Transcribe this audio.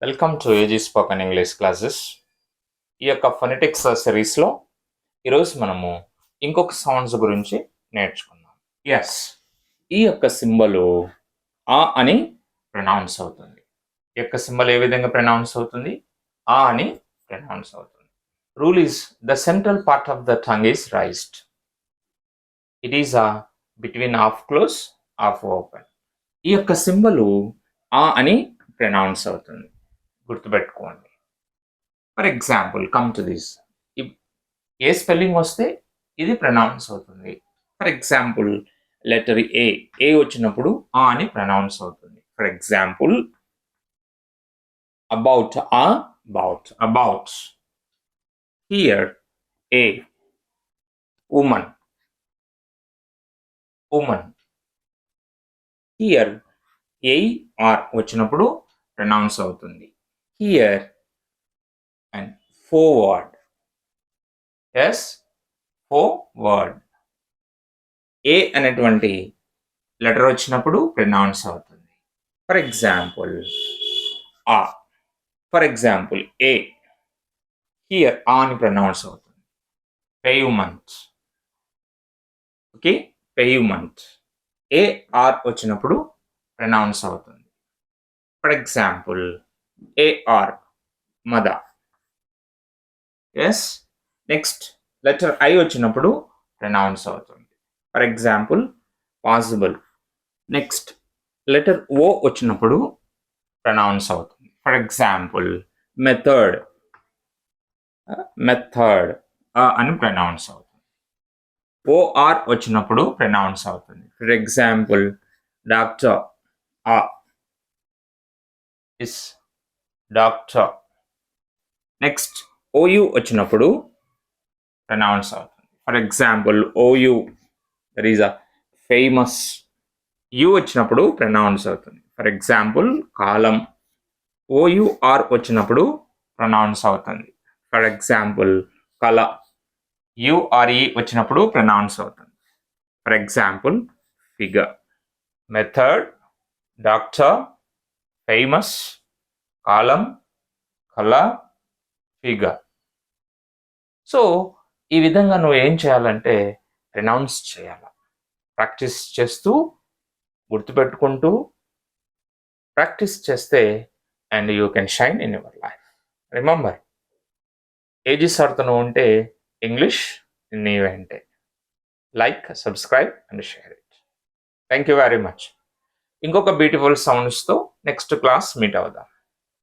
Welcome to AG spoken English classes. ఈ యొక్క phonetics సిరీస్లో ఈరోజు మనము ఇంకొక సౌండ్స్ గురించి నేర్చుకుందాం. ఎస్, ఈ యొక్క సింబల్ ఆ అని ప్రొనౌన్స్ అవుతుంది. ఈ యొక్క సింబల్ ఏ విధంగా ప్రొనౌన్స్ అవుతుంది? ఆ అని ప్రొనౌన్స్ అవుతుంది. Rule is the central part of the tongue is raised. It is between half close half open. ఈ యొక్క సింబల్ ఆ అని ప్రొనౌన్స్ అవుతుంది. గుర్తుపెట్టుకోండి. For example, come to this. A spelling వస్తే ఇది ప్రొనౌన్స్ అవుతుంది. ఫర్ ఎగ్జాంపుల్, లెటర్ ఏ వచ్చినప్పుడు ఆ అని ప్రొనౌన్స్ అవుతుంది. For example, about about. Here A, woman here R వచ్చినప్పుడు ప్రొనౌన్స్ అవుతుంది. Here and forward. Yes, forward. A అనేటువంటి లెటర్ వచ్చినప్పుడు ప్రొనౌన్స్ అవుతుంది. ఫర్ ఎగ్జాంపుల్, ఆ. ఫర్ ఎగ్జాంపుల్, ఏ హియర్ ఆ అని ప్రొనౌన్స్ అవుతుంది. Pavement. Okay, pavement. A R వచ్చినప్పుడు ప్రొనౌన్స్ అవుతుంది. For example, A R mother. Yes, next letter I వచ్చినప్పుడు ప్రొనౌన్స్ అవుతుంది. For example, possible. Next letter O వచ్చినప్పుడు ప్రొనౌన్స్ అవుతుంది. ఫర్ ఎగ్జాంపుల్, మెథడ్ అని ప్రొనౌన్స్ అవుతుంది. ఓఆర్ వచ్చినప్పుడు ప్రొనౌన్స్ అవుతుంది. For example, doctor is doctor. Next O U వచ్చినప్పుడు ప్రొనౌన్స్ అవుతుంది. For example, O U that is famous. U వచ్చినప్పుడు ప్రొనౌన్స్ అవుతుంది. For example, column. ఓయుఆర్ వచ్చినప్పుడు ప్రొనౌన్స్ అవుతుంది. For example, colour. యుఆర్ఈ వచ్చినప్పుడు ప్రొనౌన్స్ అవుతుంది. For example, figure. Method, doctor, famous, column, colour, figure. So ఈ విధంగా నువ్వు ఏం చేయాలంటే ప్రొనౌన్స్ చేయాలి. ప్రాక్టీస్ చేస్తూ, గుర్తుపెట్టుకుంటూ ప్రాక్టీస్ చేస్తే and you can shine in your life. Remember, AG సార్తో నువ్వు ఉంటే ఇంగ్లీష్ నీవే అంటే. Like, subscribe and share it. Thank you very much. ఇంకొక బ్యూటిఫుల్ సౌండ్స్తో నెక్స్ట్ క్లాస్ మీట్ అవుదాం.